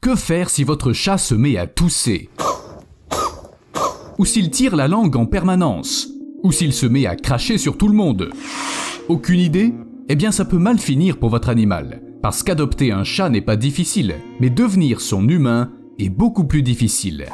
Que faire si votre chat se met à tousser? Ou s'il tire la langue en permanence? Ou s'il se met à cracher sur tout le monde? Aucune idée? Eh bien ça peut mal finir pour votre animal. Parce qu'adopter un chat n'est pas difficile, mais devenir son humain est beaucoup plus difficile.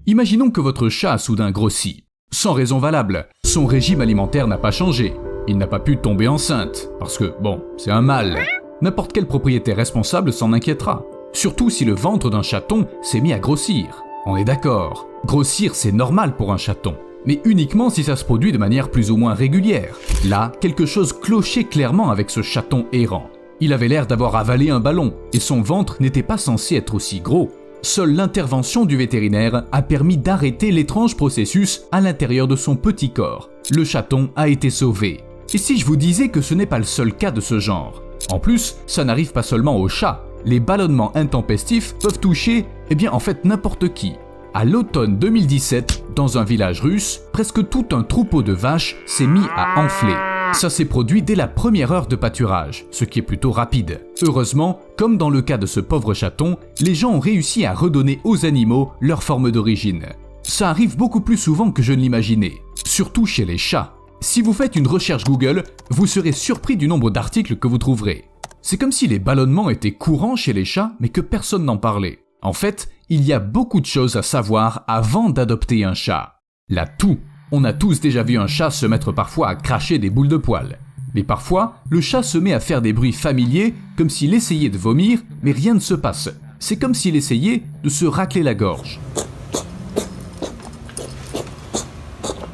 Imaginons que votre chat a soudain grossi. Sans raison valable, son régime alimentaire n'a pas changé. Il n'a pas pu tomber enceinte, parce que, bon, c'est un mâle. N'importe quel propriétaire responsable s'en inquiétera. Surtout si le ventre d'un chaton s'est mis à grossir. On est d'accord, grossir c'est normal pour un chaton. Mais uniquement si ça se produit de manière plus ou moins régulière. Là, quelque chose clochait clairement avec ce chaton errant. Il avait l'air d'avoir avalé un ballon, et son ventre n'était pas censé être aussi gros. Seule l'intervention du vétérinaire a permis d'arrêter l'étrange processus à l'intérieur de son petit corps. Le chaton a été sauvé. Et si je vous disais que ce n'est pas le seul cas de ce genre? En plus, ça n'arrive pas seulement aux chats. Les ballonnements intempestifs peuvent toucher, en fait n'importe qui. À l'automne 2017, dans un village russe, presque tout un troupeau de vaches s'est mis à enfler. Ça s'est produit dès la première heure de pâturage, ce qui est plutôt rapide. Heureusement, comme dans le cas de ce pauvre chaton, les gens ont réussi à redonner aux animaux leur forme d'origine. Ça arrive beaucoup plus souvent que je ne l'imaginais, surtout chez les chats. Si vous faites une recherche Google, vous serez surpris du nombre d'articles que vous trouverez. C'est comme si les ballonnements étaient courants chez les chats, mais que personne n'en parlait. En fait, il y a beaucoup de choses à savoir avant d'adopter un chat. La toux. On a tous déjà vu un chat se mettre parfois à cracher des boules de poils. Mais parfois, le chat se met à faire des bruits familiers, comme s'il essayait de vomir, mais rien ne se passe. C'est comme s'il essayait de se racler la gorge.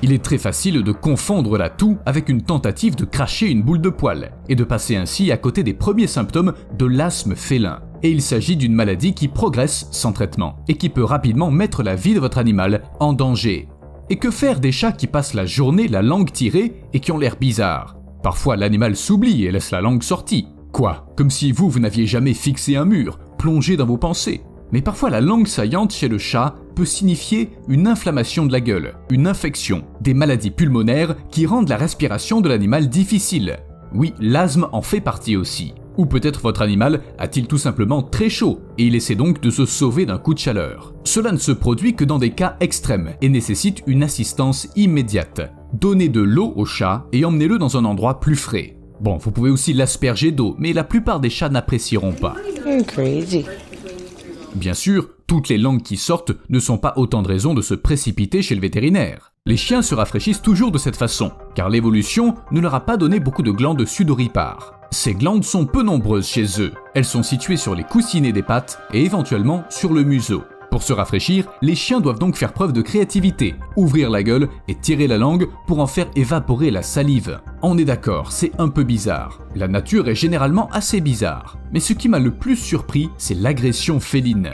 Il est très facile de confondre la toux avec une tentative de cracher une boule de poil et de passer ainsi à côté des premiers symptômes de l'asthme félin. Et il s'agit d'une maladie qui progresse sans traitement et qui peut rapidement mettre la vie de votre animal en danger. Et que faire des chats qui passent la journée la langue tirée et qui ont l'air bizarres? Parfois l'animal s'oublie et laisse la langue sortie. Quoi? Comme si vous n'aviez jamais fixé un mur, plongé dans vos pensées. Mais parfois la langue saillante chez le chat peut signifier une inflammation de la gueule, une infection, des maladies pulmonaires qui rendent la respiration de l'animal difficile. Oui, l'asthme en fait partie aussi. Ou peut-être votre animal a-t-il tout simplement très chaud et il essaie donc de se sauver d'un coup de chaleur. Cela ne se produit que dans des cas extrêmes et nécessite une assistance immédiate. Donnez de l'eau au chat et emmenez-le dans un endroit plus frais. Bon, vous pouvez aussi l'asperger d'eau, mais la plupart des chats n'apprécieront pas. Crazy. Bien sûr, toutes les langues qui sortent ne sont pas autant de raisons de se précipiter chez le vétérinaire. Les chiens se rafraîchissent toujours de cette façon, car l'évolution ne leur a pas donné beaucoup de glandes sudoripares. Ces glandes sont peu nombreuses chez eux. Elles sont situées sur les coussinets des pattes et éventuellement sur le museau. Pour se rafraîchir, les chiens doivent donc faire preuve de créativité, ouvrir la gueule et tirer la langue pour en faire évaporer la salive. On est d'accord, c'est un peu bizarre. La nature est généralement assez bizarre. Mais ce qui m'a le plus surpris, c'est l'agression féline.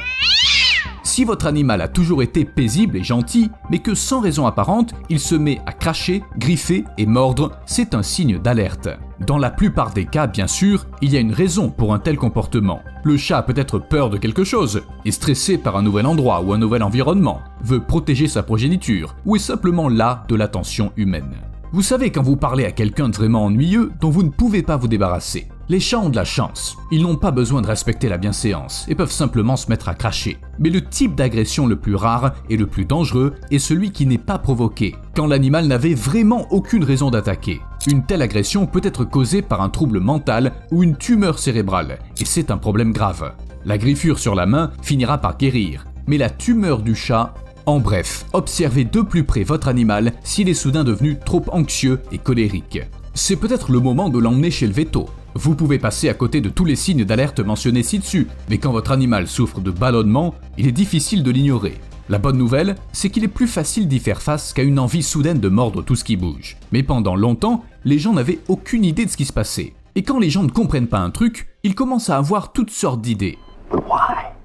Si votre animal a toujours été paisible et gentil, mais que sans raison apparente, il se met à cracher, griffer et mordre, c'est un signe d'alerte. Dans la plupart des cas, bien sûr, il y a une raison pour un tel comportement. Le chat a peut-être peur de quelque chose, est stressé par un nouvel endroit ou un nouvel environnement, veut protéger sa progéniture, ou est simplement là de l'attention humaine. Vous savez quand vous parlez à quelqu'un de vraiment ennuyeux dont vous ne pouvez pas vous débarrasser. Les chats ont de la chance, ils n'ont pas besoin de respecter la bienséance et peuvent simplement se mettre à cracher. Mais le type d'agression le plus rare et le plus dangereux est celui qui n'est pas provoqué, quand l'animal n'avait vraiment aucune raison d'attaquer. Une telle agression peut être causée par un trouble mental ou une tumeur cérébrale, et c'est un problème grave. La griffure sur la main finira par guérir, mais la tumeur du chat... En bref, observez de plus près votre animal s'il est soudain devenu trop anxieux et colérique. C'est peut-être le moment de l'emmener chez le véto. Vous pouvez passer à côté de tous les signes d'alerte mentionnés ci-dessus, mais quand votre animal souffre de ballonnement, il est difficile de l'ignorer. La bonne nouvelle, c'est qu'il est plus facile d'y faire face qu'à une envie soudaine de mordre tout ce qui bouge. Mais pendant longtemps, les gens n'avaient aucune idée de ce qui se passait. Et quand les gens ne comprennent pas un truc, ils commencent à avoir toutes sortes d'idées.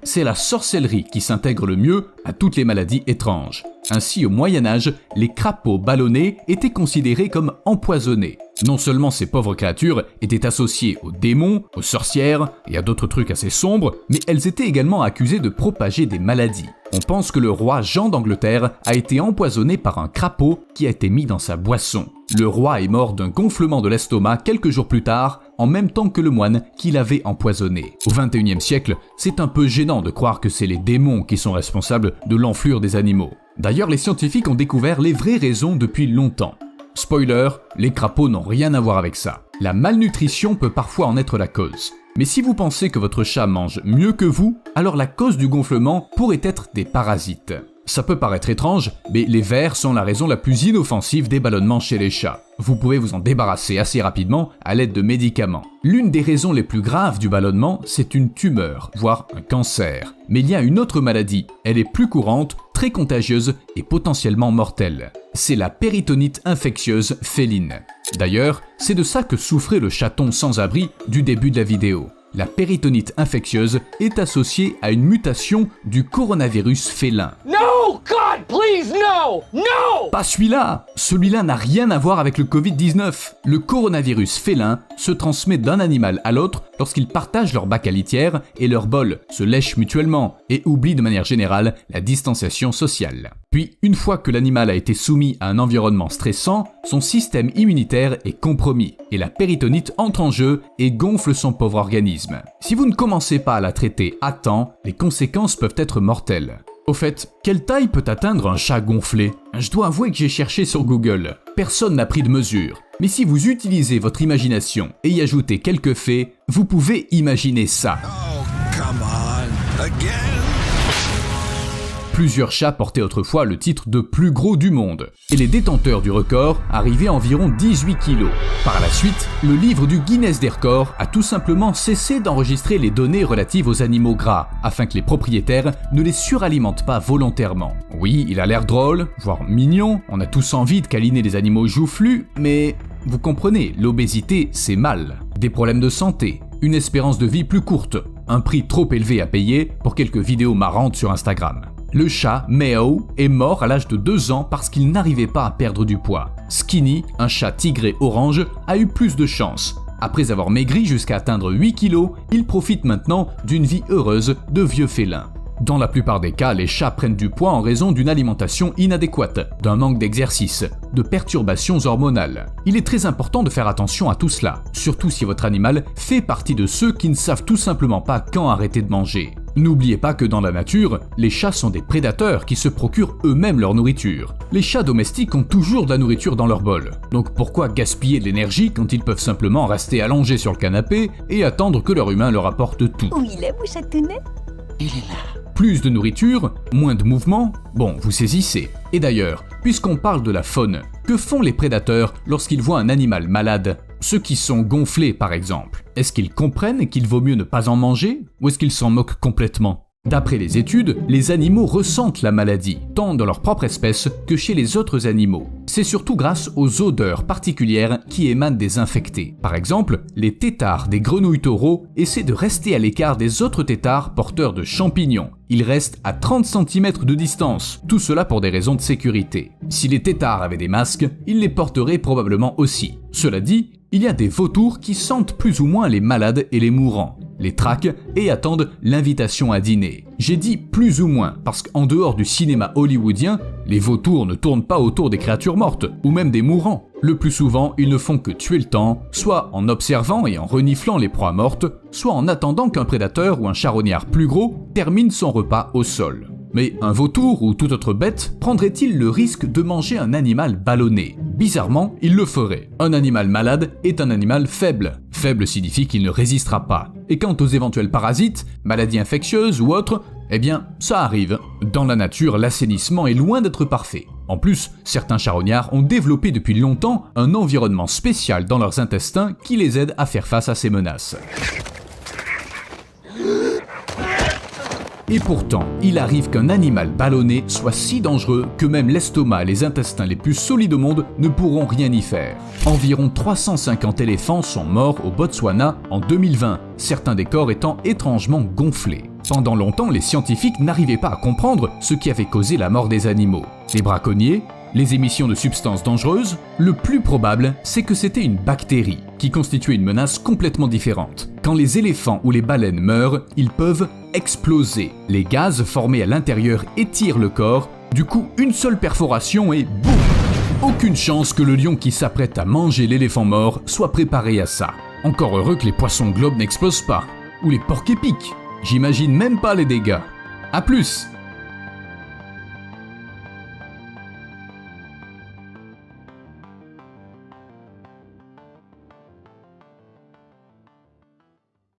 C'est la sorcellerie qui s'intègre le mieux à toutes les maladies étranges. Ainsi, au Moyen-Âge, les crapauds ballonnés étaient considérés comme empoisonnés. Non seulement ces pauvres créatures étaient associées aux démons, aux sorcières et à d'autres trucs assez sombres, mais elles étaient également accusées de propager des maladies. On pense que le roi Jean d'Angleterre a été empoisonné par un crapaud qui a été mis dans sa boisson. Le roi est mort d'un gonflement de l'estomac quelques jours plus tard, en même temps que le moine qui l'avait empoisonné. Au XXIe siècle, c'est un peu gênant de croire que c'est les démons qui sont responsables de l'enflure des animaux. D'ailleurs, les scientifiques ont découvert les vraies raisons depuis longtemps. Spoiler, les crapauds n'ont rien à voir avec ça. La malnutrition peut parfois en être la cause. Mais si vous pensez que votre chat mange mieux que vous, alors la cause du gonflement pourrait être des parasites. Ça peut paraître étrange, mais les vers sont la raison la plus inoffensive des ballonnements chez les chats. Vous pouvez vous en débarrasser assez rapidement à l'aide de médicaments. L'une des raisons les plus graves du ballonnement, c'est une tumeur, voire un cancer. Mais il y a une autre maladie, elle est plus courante, très contagieuse et potentiellement mortelle. C'est la péritonite infectieuse féline. D'ailleurs, c'est de ça que souffrait le chaton sans-abri du début de la vidéo. La péritonite infectieuse est associée à une mutation du coronavirus félin. No, God, please, no! No! Pas celui-là! Celui-là n'a rien à voir avec le Covid-19. Le coronavirus félin se transmet d'un animal à l'autre lorsqu'ils partagent leur bac à litière et leur bol, se lèchent mutuellement et oublient de manière générale la distanciation sociale. Puis, une fois que l'animal a été soumis à un environnement stressant, son système immunitaire est compromis et la péritonite entre en jeu et gonfle son pauvre organisme. Si vous ne commencez pas à la traiter à temps, les conséquences peuvent être mortelles. Au fait, quelle taille peut atteindre un chat gonflé? Je dois avouer que j'ai cherché sur Google. Personne n'a pris de mesure. Mais si vous utilisez votre imagination et y ajoutez quelques faits, vous pouvez imaginer ça. Oh, come on, again? Plusieurs chats portaient autrefois le titre de plus gros du monde, et les détenteurs du record arrivaient à environ 18 kg. Par la suite, le livre du Guinness des records a tout simplement cessé d'enregistrer les données relatives aux animaux gras, afin que les propriétaires ne les suralimentent pas volontairement. Oui, il a l'air drôle, voire mignon, on a tous envie de câliner les animaux joufflus, mais vous comprenez, l'obésité c'est mal. Des problèmes de santé, une espérance de vie plus courte, un prix trop élevé à payer pour quelques vidéos marrantes sur Instagram. Le chat, Meow, est mort à l'âge de 2 ans parce qu'il n'arrivait pas à perdre du poids. Skinny, un chat tigré orange, a eu plus de chance. Après avoir maigri jusqu'à atteindre 8 kg, il profite maintenant d'une vie heureuse de vieux félin. Dans la plupart des cas, les chats prennent du poids en raison d'une alimentation inadéquate, d'un manque d'exercice, de perturbations hormonales. Il est très important de faire attention à tout cela, surtout si votre animal fait partie de ceux qui ne savent tout simplement pas quand arrêter de manger. N'oubliez pas que dans la nature, les chats sont des prédateurs qui se procurent eux-mêmes leur nourriture. Les chats domestiques ont toujours de la nourriture dans leur bol. Donc pourquoi gaspiller de l'énergie quand ils peuvent simplement rester allongés sur le canapé et attendre que leur humain leur apporte tout? Où il est, vous chatounet? Il est là. Plus de nourriture, moins de mouvement, bon, vous saisissez. Et d'ailleurs, puisqu'on parle de la faune, que font les prédateurs lorsqu'ils voient un animal malade? Ceux qui sont gonflés par exemple, est-ce qu'ils comprennent qu'il vaut mieux ne pas en manger ou est-ce qu'ils s'en moquent complètement? D'après les études, les animaux ressentent la maladie, tant dans leur propre espèce que chez les autres animaux. C'est surtout grâce aux odeurs particulières qui émanent des infectés. Par exemple, les têtards des grenouilles taureaux essaient de rester à l'écart des autres têtards porteurs de champignons. Ils restent à 30 cm de distance, tout cela pour des raisons de sécurité. Si les têtards avaient des masques, ils les porteraient probablement aussi. Cela dit, il y a des vautours qui sentent plus ou moins les malades et les mourants, les traquent et attendent l'invitation à dîner. J'ai dit plus ou moins parce qu'en dehors du cinéma hollywoodien, les vautours ne tournent pas autour des créatures mortes ou même des mourants. Le plus souvent, ils ne font que tuer le temps, soit en observant et en reniflant les proies mortes, soit en attendant qu'un prédateur ou un charognard plus gros termine son repas au sol. Mais un vautour ou toute autre bête prendrait-il le risque de manger un animal ballonné? Bizarrement, il le ferait. Un animal malade est un animal faible. Faible signifie qu'il ne résistera pas. Et quant aux éventuels parasites, maladies infectieuses ou autres, eh bien, ça arrive. Dans la nature, l'assainissement est loin d'être parfait. En plus, certains charognards ont développé depuis longtemps un environnement spécial dans leurs intestins qui les aide à faire face à ces menaces. Et pourtant, il arrive qu'un animal ballonné soit si dangereux que même l'estomac et les intestins les plus solides au monde ne pourront rien y faire. Environ 350 éléphants sont morts au Botswana en 2020, certains des corps étant étrangement gonflés. Pendant longtemps, les scientifiques n'arrivaient pas à comprendre ce qui avait causé la mort des animaux. Les braconniers? Les émissions de substances dangereuses? Le plus probable, c'est que c'était une bactérie, qui constituait une menace complètement différente. Quand les éléphants ou les baleines meurent, ils peuvent exploser. Les gaz formés à l'intérieur étirent le corps, du coup une seule perforation et boum! Aucune chance que le lion qui s'apprête à manger l'éléphant mort soit préparé à ça. Encore heureux que les poissons globes n'explosent pas. Ou les porcs épics. J'imagine même pas les dégâts. A plus!